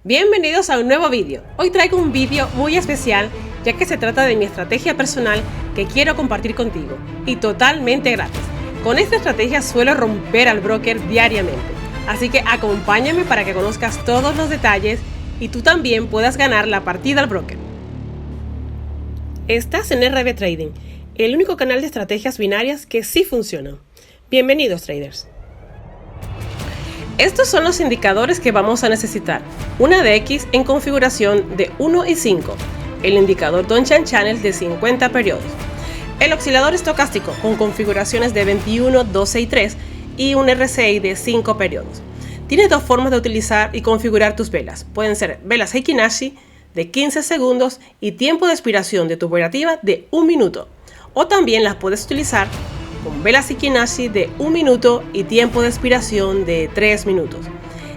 Bienvenidos a un nuevo vídeo. Hoy traigo un vídeo muy especial ya que se trata de mi estrategia personal que quiero compartir contigo y totalmente gratis. Con esta estrategia suelo romper al broker diariamente, así que acompáñame para que conozcas todos los detalles y tú también puedas ganar la partida al broker. Estás en RB Trading, el único canal de estrategias binarias que sí funciona. Bienvenidos traders. Estos son los indicadores que vamos a necesitar. Una DX en configuración de 1 y 5, el indicador Donchian Channel de 50 periodos, el oscilador estocástico con configuraciones de 21, 12 y 3 y un RSI de 5 periodos. Tienes dos formas de utilizar y configurar tus velas. Pueden ser velas Heikin Ashi de 15 segundos y tiempo de expiración de tu operativa de 1 minuto. O también las puedes utilizar con velas Heikin Ashi de 1 minuto y tiempo de expiración de 3 minutos.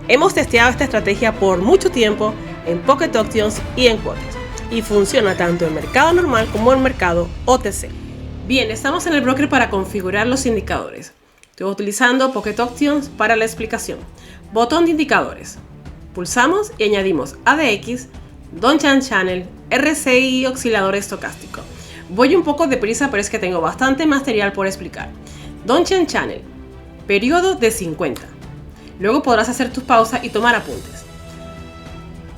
Hemos testeado esta estrategia por mucho tiempo en Pocket Options y en Quotes y funciona tanto en mercado normal como en mercado OTC. Bien, estamos en el broker para configurar los indicadores. Estoy utilizando Pocket Options para la explicación. Botón de indicadores. Pulsamos y añadimos ADX, Donchian Channel, RSI y oscilador estocástico. Voy un poco deprisa, pero es que tengo bastante material por explicar. Donchian Channel, periodo de 50. Luego podrás hacer tus pausas y tomar apuntes.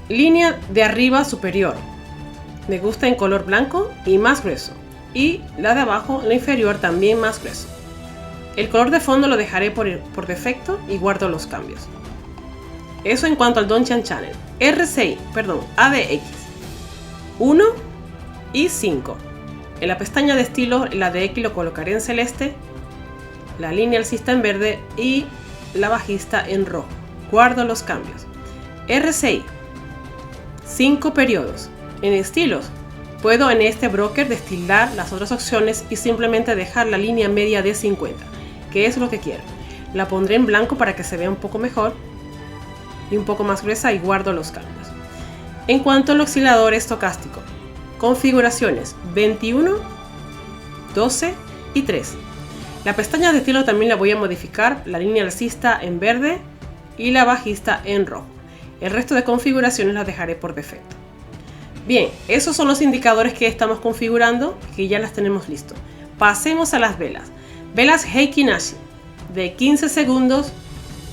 Línea de arriba superior. Me gusta en color blanco y más grueso. Y la de abajo, la inferior, también más grueso. El color de fondo lo dejaré por defecto y guardo los cambios. Eso en cuanto al Donchian Channel. ADX 1 y 5. En la pestaña de estilo, la de X lo colocaré en celeste, la línea alcista en verde y la bajista en rojo. Guardo los cambios. RSI 5 periodos. En estilos, puedo en este broker destilar las otras opciones y simplemente dejar la línea media de 50, que es lo que quiero. La pondré en blanco para que se vea un poco mejor y un poco más gruesa y guardo los cambios. En cuanto al oscilador estocástico, configuraciones 21, 12 y 3. La pestaña de estilo también la voy a modificar, la línea alcista en verde y la bajista en rojo. El resto de configuraciones las dejaré por defecto. Bien, esos son los indicadores que estamos configurando, que ya las tenemos listos. Pasemos a las velas. Velas Heikin Ashi de 15 segundos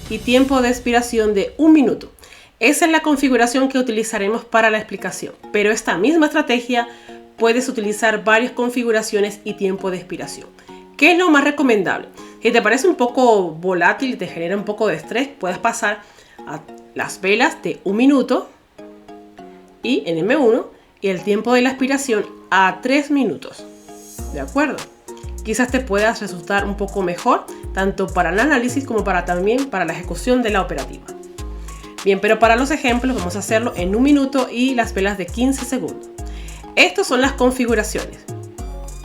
y tiempo de expiración de 1 minuto. Esa es la configuración que utilizaremos para la explicación, pero esta misma estrategia puedes utilizar varias configuraciones y tiempo de expiración. ¿Qué es lo más recomendable? Si te parece un poco volátil y te genera un poco de estrés, puedes pasar a las velas de 1 minuto y en M1 y el tiempo de la expiración a 3 minutos. ¿De acuerdo? Quizás te puedas resultar un poco mejor, tanto para el análisis como también para la ejecución de la operativa. Bien, pero para los ejemplos vamos a hacerlo en 1 minuto y las velas de 15 segundos. Estas son las configuraciones.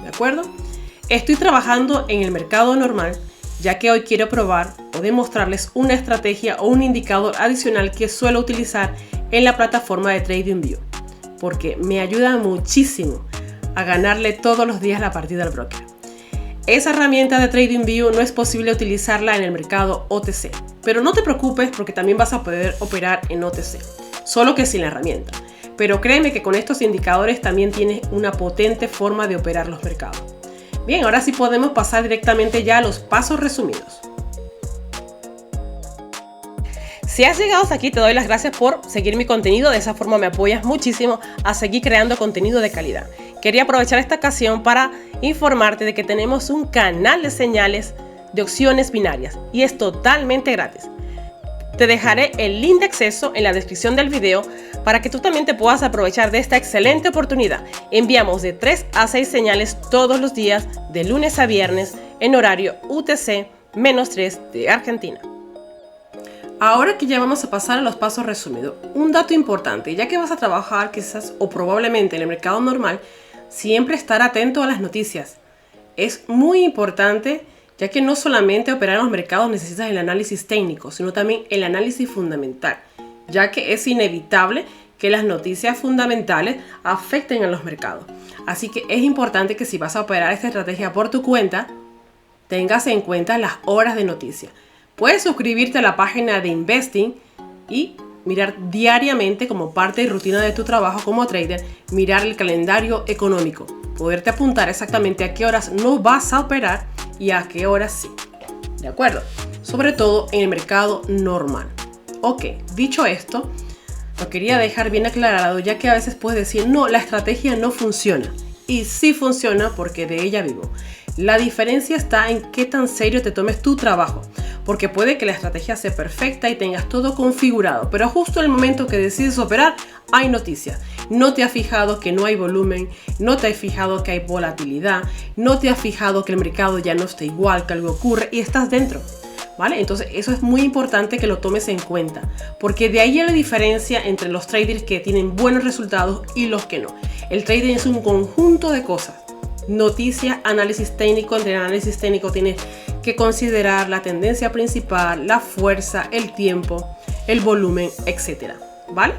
¿De acuerdo? Estoy trabajando en el mercado normal, ya que hoy quiero probar o demostrarles una estrategia o un indicador adicional que suelo utilizar en la plataforma de TradingView, porque me ayuda muchísimo a ganarle todos los días la partida al broker. Esa herramienta de TradingView no es posible utilizarla en el mercado OTC, pero no te preocupes porque también vas a poder operar en OTC, solo que sin la herramienta. Pero créeme que con estos indicadores también tienes una potente forma de operar los mercados. Bien, ahora sí podemos pasar directamente ya a los pasos resumidos. Si has llegado hasta aquí, te doy las gracias por seguir mi contenido. De esa forma me apoyas muchísimo a seguir creando contenido de calidad. Quería aprovechar esta ocasión para informarte de que tenemos un canal de señales de opciones binarias y es totalmente gratis. Te dejaré el link de acceso en la descripción del video para que tú también te puedas aprovechar de esta excelente oportunidad. Enviamos de 3 a 6 señales todos los días, de lunes a viernes, en horario UTC-3 de Argentina. Ahora que ya vamos a pasar a los pasos resumidos, un dato importante, ya que vas a trabajar quizás o probablemente en el mercado normal, siempre estar atento a las noticias. Es muy importante, ya que no solamente operar en los mercados necesitas el análisis técnico, sino también el análisis fundamental, ya que es inevitable que las noticias fundamentales afecten a los mercados. Así que es importante que si vas a operar esta estrategia por tu cuenta, tengas en cuenta las horas de noticia. Puedes suscribirte a la página de Investing y mirar diariamente como parte de rutina de tu trabajo como trader, mirar el calendario económico, poderte apuntar exactamente a qué horas no vas a operar y a qué horas sí. ¿De acuerdo? Sobre todo en el mercado normal. Ok, dicho esto, lo quería dejar bien aclarado, ya que a veces puedes decir, no, la estrategia no funciona. Y sí funciona porque de ella vivo. La diferencia está en qué tan serio te tomes tu trabajo, porque puede que la estrategia sea perfecta y tengas todo configurado, pero justo en el momento que decides operar hay noticias. No te has fijado que no hay volumen, no te has fijado que hay volatilidad, no te has fijado que el mercado ya no está igual, que algo ocurre y estás dentro. ¿Vale? Entonces eso es muy importante que lo tomes en cuenta, porque de ahí la diferencia entre los traders que tienen buenos resultados y los que no. El trading es un conjunto de cosas. Noticias, análisis técnico. Entre el análisis técnico tienes que considerar la tendencia principal, la fuerza, el tiempo, el volumen, etc. ¿Vale?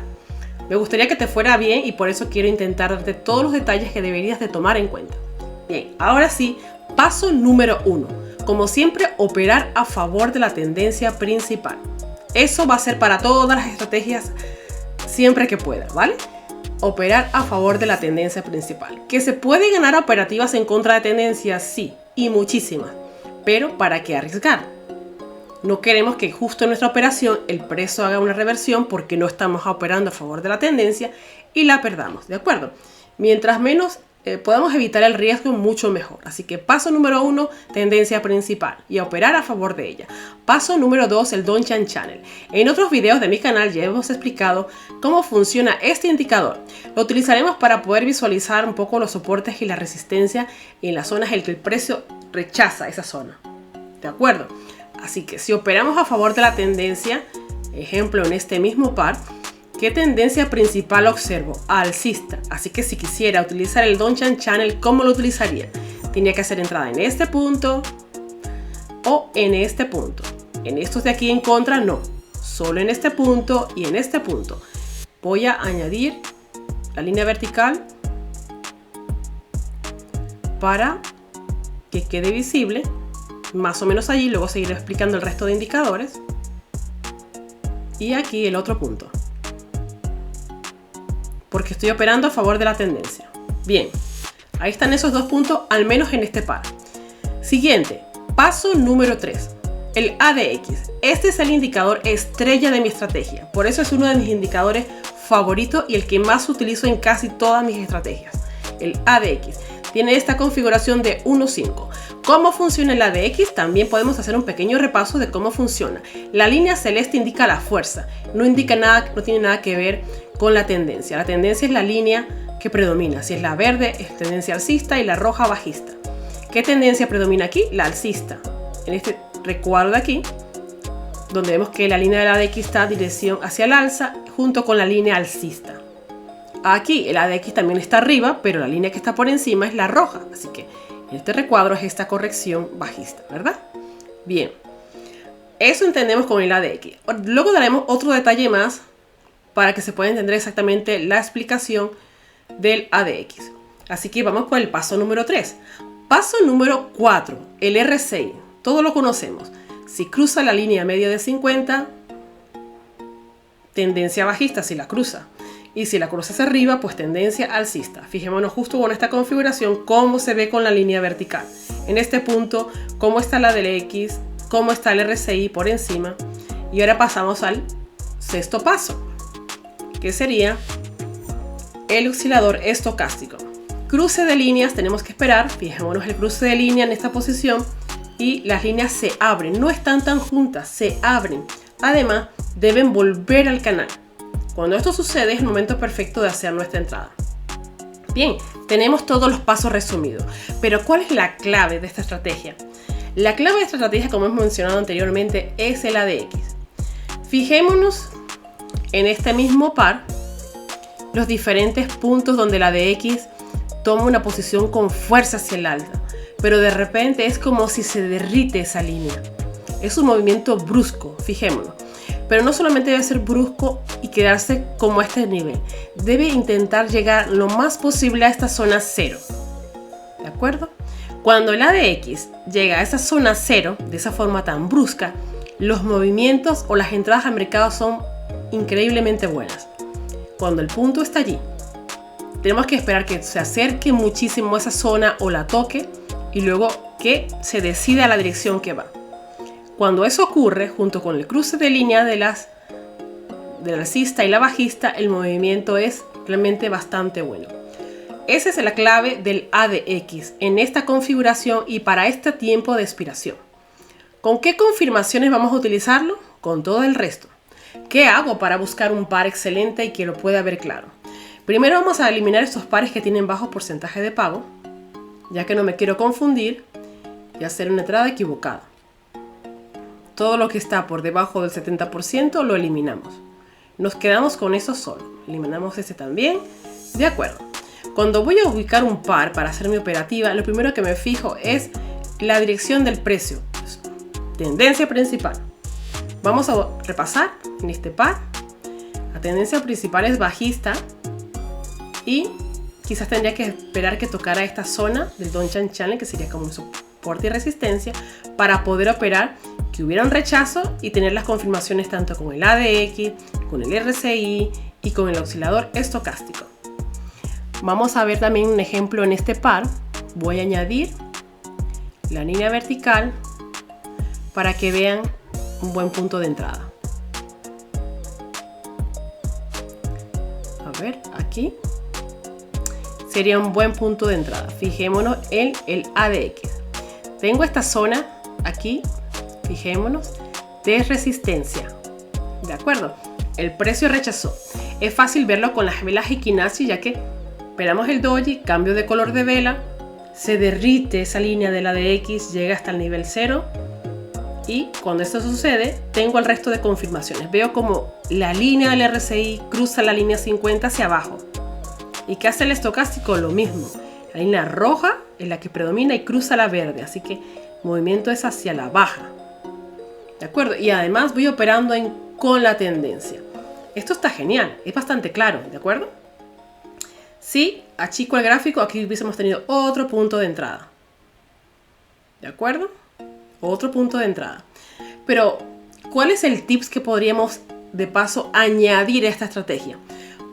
Me gustaría que te fuera bien y por eso quiero intentar darte todos los detalles que deberías de tomar en cuenta. Bien, ahora sí, paso número 1. Como siempre, operar a favor de la tendencia principal. Eso va a ser para todas las estrategias siempre que pueda, ¿vale? Operar a favor de la tendencia principal. ¿Que se puede ganar operativas en contra de tendencias? Sí, y muchísimas. Pero ¿para qué arriesgar? No queremos que justo en nuestra operación el precio haga una reversión porque no estamos operando a favor de la tendencia y la perdamos, ¿de acuerdo? Mientras menos podamos evitar el riesgo, mucho mejor. Así que paso número 1, tendencia principal y a operar a favor de ella. Paso número 2, el Dong-Chan Channel. En otros videos de mi canal ya hemos explicado cómo funciona este indicador. Lo utilizaremos para poder visualizar un poco los soportes y la resistencia en las zonas en que el precio rechaza esa zona. ¿De acuerdo? Así que si operamos a favor de la tendencia, ejemplo en este mismo par, ¿qué tendencia principal observo? Alcista. Así que si quisiera utilizar el Dong-Chan Channel, ¿cómo lo utilizaría? Tenía que hacer entrada en este punto o en este punto. En estos de aquí en contra, no. Solo en este punto y en este punto. Voy a añadir la línea vertical para que quede visible. Más o menos allí, luego seguiré explicando el resto de indicadores. Y aquí el otro punto. Porque estoy operando a favor de la tendencia. Bien, ahí están esos dos puntos, al menos en este par. Siguiente, paso número 3, el ADX. Este es el indicador estrella de mi estrategia. Por eso es uno de mis indicadores favoritos y el que más utilizo en casi todas mis estrategias. El ADX tiene esta configuración de 1.5. ¿Cómo funciona el ADX? También podemos hacer un pequeño repaso de cómo funciona. La línea celeste indica la fuerza, no indica nada, no tiene nada que ver con la tendencia. La tendencia es la línea que predomina. Si es la verde, es tendencia alcista y la roja bajista. ¿Qué tendencia predomina aquí? La alcista. En este recuadro de aquí, donde vemos que la línea del ADX está en dirección hacia el alza junto con la línea alcista. Aquí el ADX también está arriba, pero la línea que está por encima es la roja. Así que en este recuadro es esta corrección bajista, ¿verdad? Bien, eso entendemos con el ADX. Luego daremos otro detalle más para que se pueda entender exactamente la explicación del ADX. Así que vamos por el paso número 3. Paso número 4, el RSI. Todos lo conocemos. Si cruza la línea media de 50, tendencia bajista si la cruza. Y si la cruza hacia arriba, pues tendencia alcista. Fijémonos justo con esta configuración cómo se ve con la línea vertical. En este punto, cómo está la del X, cómo está el RSI por encima. Y ahora pasamos al sexto paso, que sería el oscilador estocástico. Cruce de líneas, tenemos que esperar. Fijémonos el cruce de línea en esta posición y las líneas se abren. No están tan juntas, se abren. Además, deben volver al canal. Cuando esto sucede es el momento perfecto de hacer nuestra entrada. Bien, tenemos todos los pasos resumidos, pero ¿cuál es la clave de esta estrategia? La clave de esta estrategia, como hemos mencionado anteriormente, es el ADX. Fijémonos en este mismo par los diferentes puntos donde el ADX toma una posición con fuerza hacia el alza, pero de repente es como si se derrite esa línea. Es un movimiento brusco, fijémonos. Pero no solamente debe ser brusco y quedarse como a este nivel. Debe intentar llegar lo más posible a esta zona 0. ¿De acuerdo? Cuando el ADX llega a esa zona 0, de esa forma tan brusca, los movimientos o las entradas al mercado son increíblemente buenas. Cuando el punto está allí, tenemos que esperar que se acerque muchísimo a esa zona o la toque y luego que se decida a la dirección que va. Cuando eso ocurre, junto con el cruce de línea del alcista y la bajista, el movimiento es realmente bastante bueno. Esa es la clave del ADX en esta configuración y para este tiempo de expiración. ¿Con qué confirmaciones vamos a utilizarlo? Con todo el resto. ¿Qué hago para buscar un par excelente y que lo pueda ver claro? Primero vamos a eliminar estos pares que tienen bajo porcentaje de pago, ya que no me quiero confundir y hacer una entrada equivocada. Todo lo que está por debajo del 70% lo eliminamos. Nos quedamos con eso solo. Eliminamos este también. De acuerdo. Cuando voy a ubicar un par para hacer mi operativa, lo primero que me fijo es la dirección del precio. Tendencia principal. Vamos a repasar en este par. La tendencia principal es bajista y quizás tendría que esperar que tocara esta zona del Donchian Channel, que sería como un soporte y resistencia, para poder operar que hubiera un rechazo y tener las confirmaciones tanto con el ADX, con el RSI y con el oscilador estocástico. Vamos a ver también un ejemplo en este par. Voy a añadir la línea vertical para que vean un buen punto de entrada. A ver, aquí sería un buen punto de entrada. Fijémonos en el ADX. Tengo esta zona aquí, fijémonos, de resistencia. ¿De acuerdo? El precio rechazó. Es fácil verlo con las velas Kikuchi, ya que esperamos el doji, cambio de color de vela, se derrite esa línea del ADX, llega hasta el nivel 0 y cuando esto sucede tengo el resto de confirmaciones. Veo como la línea del RSI cruza la línea 50 hacia abajo. ¿Y qué hace el estocástico? Lo mismo. La línea roja es la que predomina y cruza la verde, así que el movimiento es hacia la baja. ¿De acuerdo? Y además voy operando con la tendencia. Esto está genial, es bastante claro, ¿de acuerdo? Si achico el gráfico, aquí hubiésemos tenido otro punto de entrada. ¿De acuerdo? Otro punto de entrada. Pero, ¿cuál es el tips que podríamos de paso añadir a esta estrategia?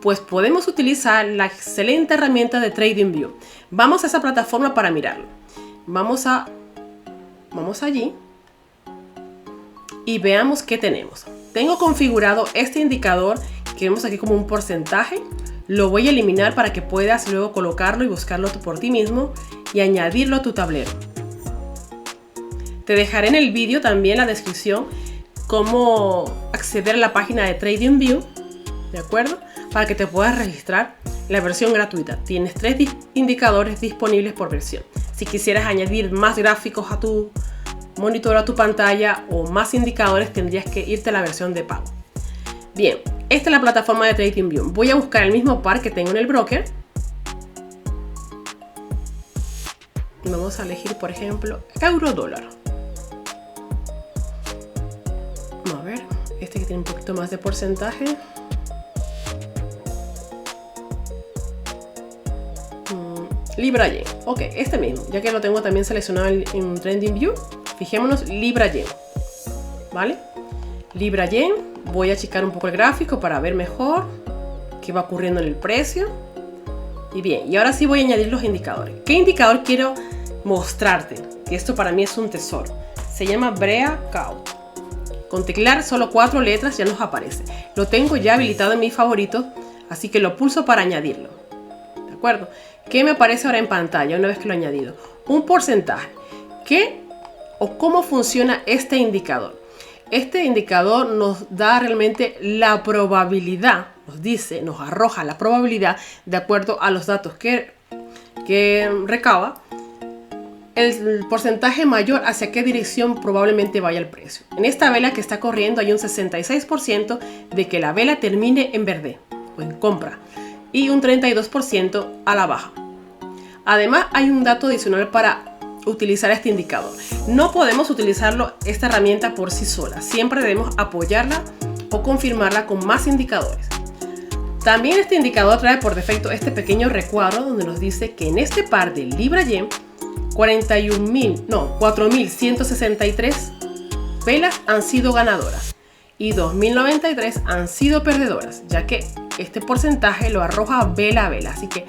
Pues podemos utilizar la excelente herramienta de TradingView. Vamos a esa plataforma para mirarlo. Vamos allí y veamos qué tenemos. Tengo configurado este indicador que vemos aquí como un porcentaje. Lo voy a eliminar para que puedas luego colocarlo y buscarlo por ti mismo y añadirlo a tu tablero. Te dejaré en el vídeo también la descripción cómo acceder a la página de TradingView, ¿de acuerdo? Para que te puedas registrar la versión gratuita. Tienes 3 indicadores disponibles por versión. Si quisieras añadir más gráficos a tu monitor, a tu pantalla o más indicadores, tendrías que irte a la versión de pago. Bien, esta es la plataforma de TradingView. Voy a buscar el mismo par que tengo en el broker. Y vamos a elegir, por ejemplo, euro-dólar. Vamos a ver, este que tiene un poquito más de porcentaje. Libra-yen. Ok, este mismo, ya que lo tengo también seleccionado en TradingView. Fijémonos, Libra-yen. ¿Vale? Libra-yen. Voy a achicar un poco el gráfico para ver mejor qué va ocurriendo en el precio. Y bien, y ahora sí voy a añadir los indicadores. ¿Qué indicador quiero mostrarte? Que esto para mí es un tesoro. Se llama Breakout. Con teclear solo 4 letras ya nos aparece. Lo tengo ya habilitado en mis favoritos, así que lo pulso para añadirlo. ¿De acuerdo? ¿Qué me aparece ahora en pantalla una vez que lo he añadido? Un porcentaje. ¿Qué o cómo funciona este indicador? Este indicador nos da realmente la probabilidad, nos arroja la probabilidad de acuerdo a los datos que recaba, el porcentaje mayor hacia qué dirección probablemente vaya el precio. En esta vela que está corriendo hay un 66% de que la vela termine en verde o en compra y un 32% a la baja. Además hay un dato adicional para utilizar este indicador. No podemos utilizarlo, esta herramienta por sí sola. Siempre debemos apoyarla o confirmarla con más indicadores. También este indicador trae por defecto este pequeño recuadro donde nos dice que en este par de Libra-Yen 4.163 velas han sido ganadoras y 2093 han sido perdedoras, ya que este porcentaje lo arroja vela a vela. Así que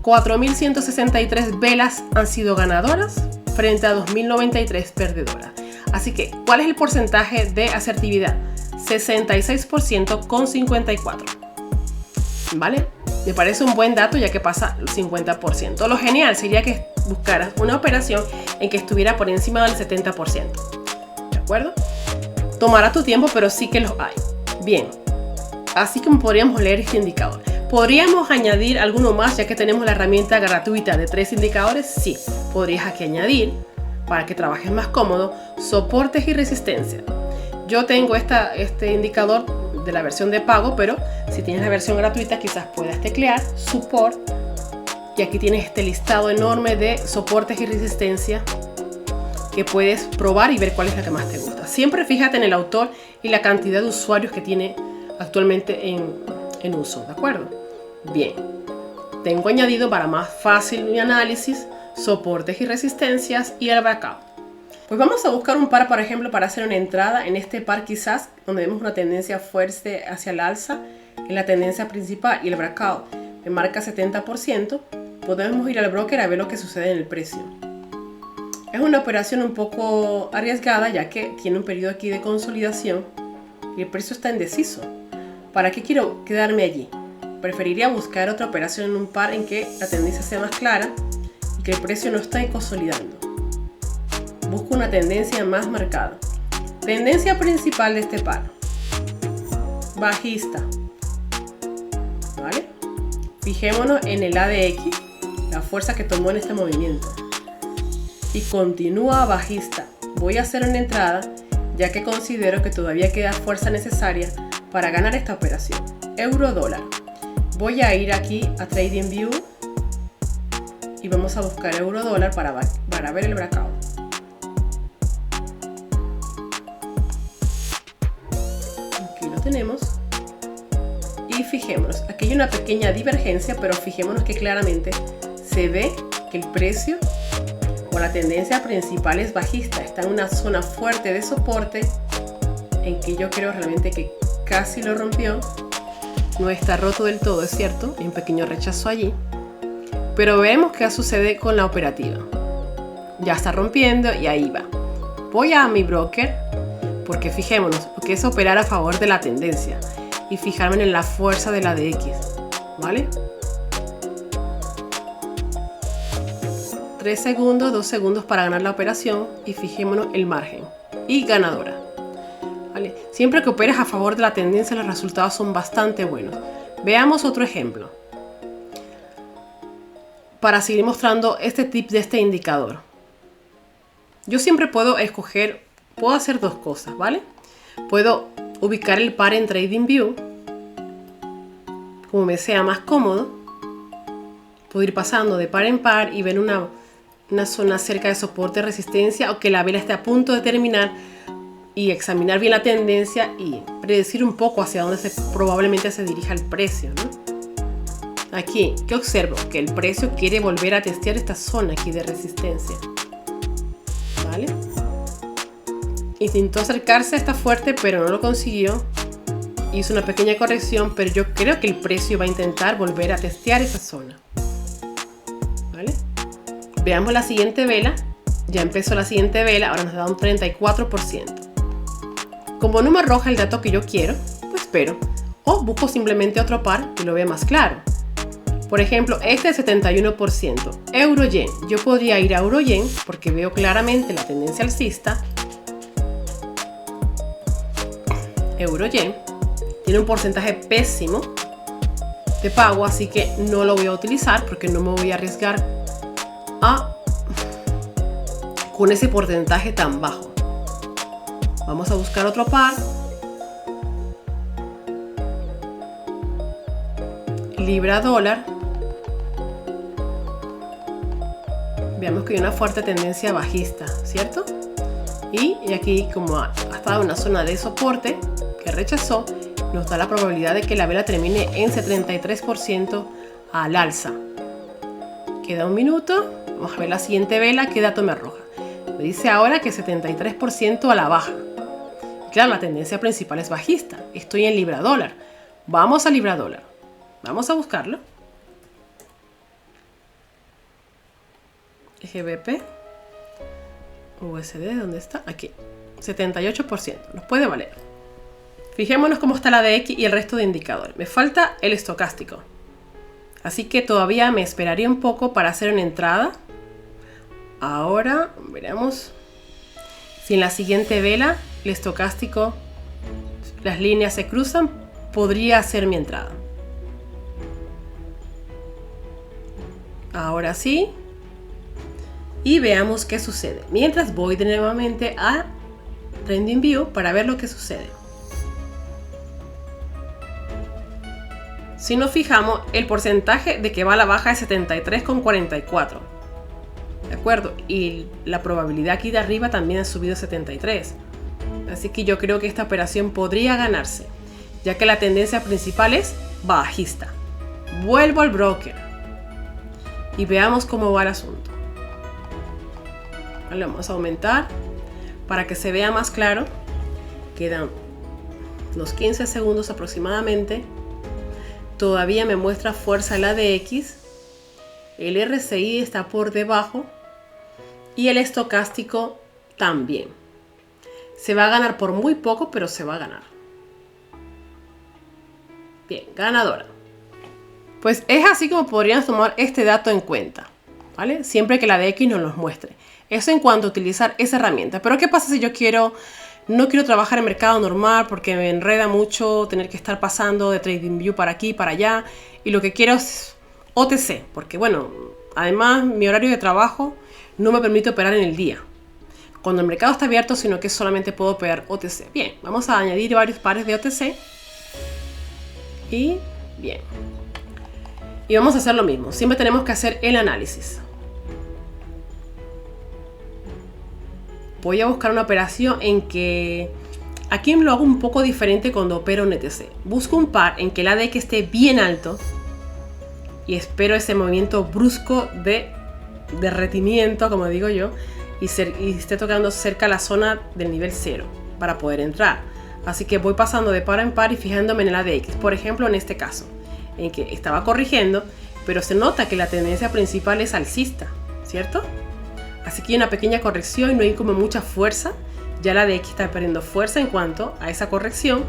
4163 velas han sido ganadoras frente a 2093 perdedoras. Así que, ¿cuál es el porcentaje de asertividad? 66% con 54. ¿Vale? Me parece un buen dato ya que pasa el 50%. Lo genial sería que buscaras una operación en que estuviera por encima del 70%. ¿De acuerdo? Tomará tu tiempo, pero sí que los hay. Bien. Así como podríamos leer este indicador. ¿Podríamos añadir alguno más ya que tenemos la herramienta gratuita de 3 indicadores? Sí. Podrías aquí añadir, para que trabajes más cómodo, soportes y resistencia. Yo tengo este indicador de la versión de pago, pero si tienes la versión gratuita quizás puedas teclear support y aquí tienes este listado enorme de soportes y resistencia que puedes probar y ver cuál es la que más te gusta. Siempre fíjate en el autor y la cantidad de usuarios que tiene actualmente en uso, ¿de acuerdo? Bien, tengo añadido para más fácil mi análisis soportes y resistencias y el breakout. Pues vamos a buscar un par, por ejemplo, para hacer una entrada en este par quizás, donde vemos una tendencia fuerte hacia el alza en la tendencia principal y el breakout me marca 70%, podemos ir al broker a ver lo que sucede en el precio. Es una operación un poco arriesgada ya que tiene un periodo aquí de consolidación y el precio está indeciso. ¿Para qué quiero quedarme allí? Preferiría buscar otra operación en un par en que la tendencia sea más clara y que el precio no esté consolidando. Busco una tendencia más marcada. Tendencia principal de este par. Bajista. ¿Vale? Fijémonos en el ADX, la fuerza que tomó en este movimiento. Y continúa bajista. Voy a hacer una entrada ya que considero que todavía queda fuerza necesaria para ganar esta operación. Euro dólar. Voy a ir aquí a TradingView y vamos a buscar euro dólar para ver el breakout. Aquí lo tenemos. Y fijémonos, aquí hay una pequeña divergencia, pero fijémonos que claramente se ve que el precio o la tendencia principal es bajista. Está en una zona fuerte de soporte en que yo creo realmente que casi lo rompió. No está roto del todo, es cierto, hay un pequeño rechazo allí, pero veremos qué sucede con la operativa. Ya está rompiendo y ahí va. Voy a mi broker porque fijémonos lo que es operar a favor de la tendencia y fijarme en la fuerza de la DX, ¿vale? 3 segundos, 2 segundos para ganar la operación y fijémonos el margen y ganadora. ¿Vale? Siempre que operes a favor de la tendencia los resultados son bastante buenos. Veamos otro ejemplo para seguir mostrando este tip de este indicador. Yo siempre puedo hacer dos cosas, ¿vale? Puedo ubicar el par en TradingView como me sea más cómodo. Puedo ir pasando de par en par y ver una zona cerca de soporte, resistencia o que la vela esté a punto de terminar y examinar bien la tendencia y predecir un poco hacia dónde probablemente se dirija el precio, ¿no? Aquí, ¿qué observo? Que el precio quiere volver a testear esta zona aquí de resistencia, ¿vale? Intentó acercarse a esta fuerte, pero no lo consiguió. Hizo una pequeña corrección, pero yo creo que el precio va a intentar volver a testear esa zona, ¿vale? Veamos la siguiente vela. Ya empezó la siguiente vela, ahora nos da un 34%. Como no me arroja el dato que yo quiero, pues espero. O busco simplemente otro par que lo vea más claro. Por ejemplo, este es 71%. Euro-yen. Yo podría ir a euro-yen porque veo claramente la tendencia alcista. Euro-yen tiene un porcentaje pésimo de pago, así que no lo voy a utilizar porque no me voy a arriesgar con ese porcentaje tan bajo. Vamos a buscar otro par. Libra dólar. Veamos que hay una fuerte tendencia bajista, ¿cierto? Y aquí, como ha estado en una zona de soporte que rechazó, nos da la probabilidad de que la vela termine en 73% al alza. Queda un minuto. Vamos a ver la siguiente vela. ¿Qué dato me arroja? Me dice ahora que 73% a la baja. Claro, la tendencia principal es bajista. Estoy en libra dólar. Vamos a libra dólar. Vamos a buscarlo. GBP. USD, ¿dónde está? Aquí. 78%. Nos puede valer. Fijémonos cómo está la DX y el resto de indicadores. Me falta el estocástico. Así que todavía me esperaría un poco para hacer una entrada. Ahora veremos si en la siguiente vela el estocástico, las líneas se cruzan, podría hacer mi entrada. Ahora sí. Y veamos qué sucede. Mientras voy nuevamente a TradingView para ver lo que sucede. Si nos fijamos, el porcentaje de que va a la baja es 73,44. ¿De acuerdo? Y la probabilidad aquí de arriba también ha subido a 73. Así que yo creo que esta operación podría ganarse, ya que la tendencia principal es bajista. Vuelvo al broker y veamos cómo va el asunto. Vale, vamos a aumentar para que se vea más claro. Quedan unos 15 segundos aproximadamente. Todavía me muestra fuerza el ADX. El RSI está por debajo y el estocástico también. Se va a ganar por muy poco, pero se va a ganar. Bien, ganadora. Pues es así como podríamos tomar este dato en cuenta, ¿vale? Siempre que la DX nos los muestre. Eso en cuanto a utilizar esa herramienta. Pero ¿qué pasa si yo no quiero trabajar en mercado normal porque me enreda mucho tener que estar pasando de TradingView para aquí, para allá? Y lo que quiero es OTC, porque bueno, además mi horario de trabajo no me permite operar en el día, cuando el mercado está abierto, sino que solamente puedo operar OTC. Bien, vamos a añadir varios pares de OTC. Y bien. Y vamos a hacer lo mismo. Siempre tenemos que hacer el análisis. Voy a buscar una operación en que... Aquí lo hago un poco diferente cuando opero en ETC. Busco un par en que el ADX esté bien alto. Y espero ese movimiento brusco de derretimiento, como digo yo. Y esté tocando cerca la zona del nivel 0 para poder entrar. Así que voy pasando de par en par y fijándome en el ADX. Por ejemplo, en este caso, en que estaba corrigiendo, pero se nota que la tendencia principal es alcista, ¿cierto? Así que hay una pequeña corrección y no hay como mucha fuerza. Ya la ADX está perdiendo fuerza en cuanto a esa corrección.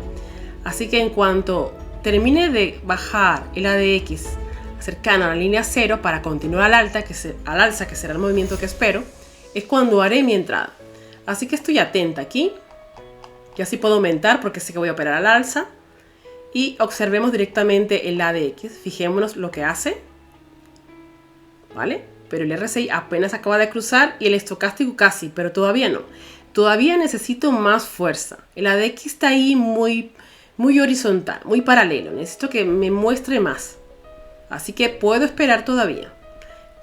Así que en cuanto termine de bajar el ADX cercano a la línea 0 para continuar al alza, que será el movimiento que espero, es cuando haré mi entrada. Así que estoy atenta aquí. Y así puedo aumentar porque sé que voy a operar al alza. Y observemos directamente el ADX. Fijémonos lo que hace. ¿Vale? Pero el RSI apenas acaba de cruzar y el estocástico casi, pero todavía no. Todavía necesito más fuerza. El ADX está ahí muy horizontal, muy paralelo. Necesito que me muestre más. Así que puedo esperar todavía.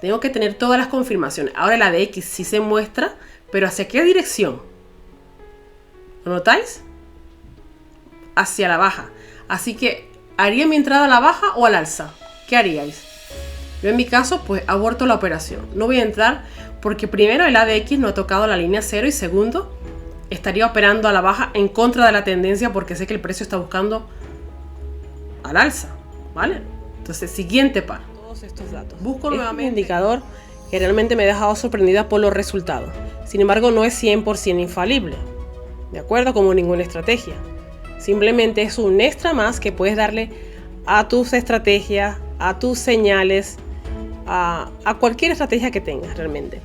Tengo que tener todas las confirmaciones. Ahora el ADX sí se muestra, pero ¿hacia qué dirección? ¿Lo notáis? Hacia la baja. Así que, ¿haría mi entrada a la baja o al alza? ¿Qué haríais? Yo en mi caso, pues aborto la operación. No voy a entrar porque primero el ADX no ha tocado la línea 0 y segundo, estaría operando a la baja en contra de la tendencia porque sé que el precio está buscando al alza, ¿vale? Entonces, siguiente par. Todos estos datos. Busco nuevamente un indicador que realmente me ha dejado sorprendida por los resultados. Sin embargo, no es 100% infalible, ¿de acuerdo? Como ninguna estrategia. Simplemente es un extra más que puedes darle a tus estrategias, a tus señales, a cualquier estrategia que tengas realmente.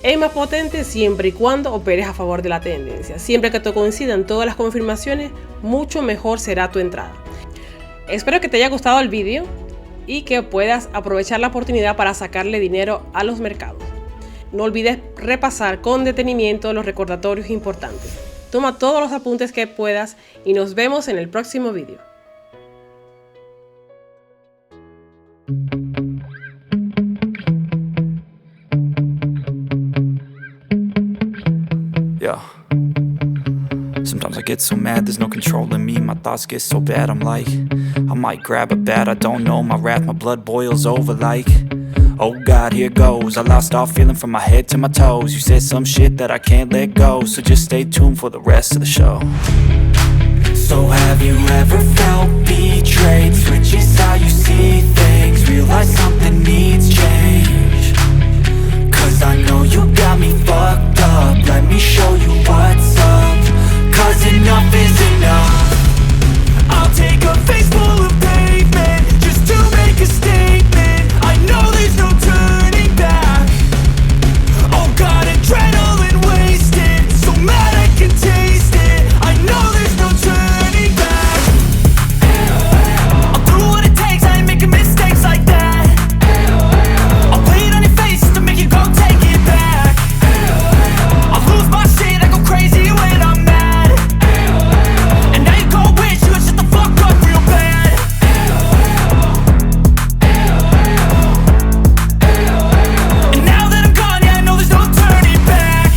Es más potente siempre y cuando operes a favor de la tendencia. Siempre que te coincidan todas las confirmaciones, mucho mejor será tu entrada. Espero que te haya gustado el vídeo y que puedas aprovechar la oportunidad para sacarle dinero a los mercados. No olvides repasar con detenimiento los recordatorios importantes. Toma todos los apuntes que puedas y nos vemos en el próximo vídeo. Yeah. Sometimes I get so mad, there's no controlling me. My thoughts get so bad, I'm like, I might grab a bat, I don't know. My wrath, my blood boils over like, Oh God, here goes. I lost all feeling from my head to my toes. You said some shit that I can't let go, so just stay tuned for the rest of the show. So have you ever felt betrayed? Switches how you see things, realize something needs change. Cause I know you got me fucked up, let me show you what's up. Cause enough is enough. I'll take a face full of pavement just to make a statement. I know there's no turning back. Oh God, adrenaline wasted, so mad I can taste it. I know there's no turning back. I'll do what it takes, I ain't making mistakes like that. I'll bleed on your face to make you go take it back. I'll lose my shit, I go crazy when I'm mad. And now you go wish you would shut the fuck up real bad. And now that I'm gone, yeah, I know there's no turning back.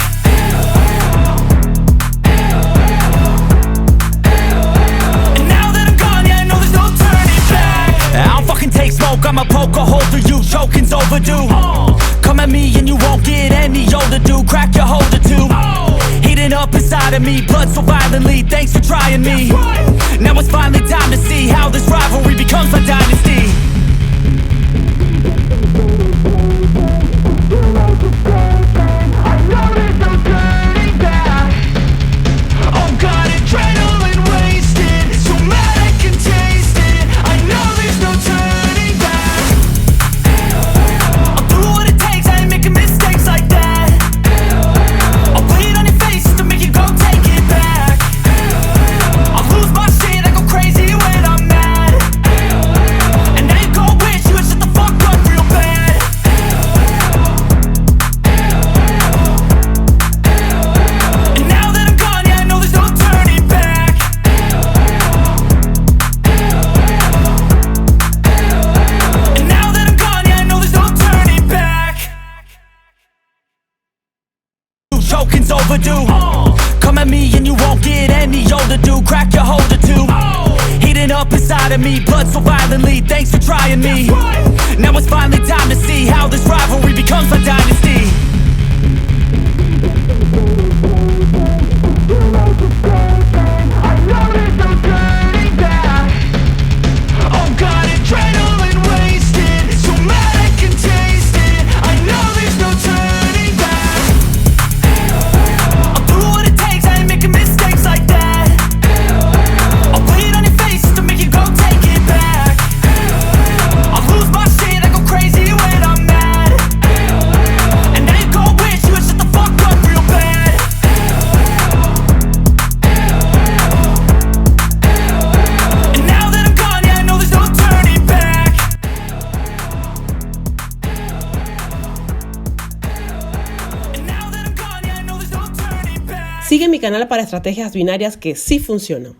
And now that I'm gone, yeah, I know there's no turning back. I don't fucking take smoke, I'ma poke a hole through you, choking's overdue. Come at me and you won't get any older, dude, crack your holder too. Heating up inside of me, blood so violently, thanks for trying me. Now it's finally time to see how this rivalry becomes a dynasty. Oh God, adrenaline wasted, so mad I can taste it. I know there's no turning back. I'll do what it takes, I ain't making mistakes like that. I'll bleed on your face to make you go take it back. I'll lose my shit, I go crazy when I'm mad. And now you go wish you would shut the fuck up real bad. And now that I'm gone, yeah, I know there's no turning back. And now that I'm gone, yeah, I know there's no turning back. Choking's overdue. Come at me and you won't get any older, dude, crack your holder too. Heating up inside of me, blood so violently, thanks for trying me. Now it's finally time to see how this rivalry becomes a dynasty. Oh God, adrenaline wasted, so mad I can taste it. I know there's no turning back. I'll do what it takes, I ain't making mistakes like that. I'll bleed on your face to make you go take it back. I'll lose my shit, I go crazy when I'm mad. And now you go wish you would shut the fuck up real bad. And now that I'm gone, yeah, I know there's no turning back. And now that I'm gone, yeah, I know there's no turning back. Sigue mi canal para estrategias binarias que sí funcionan.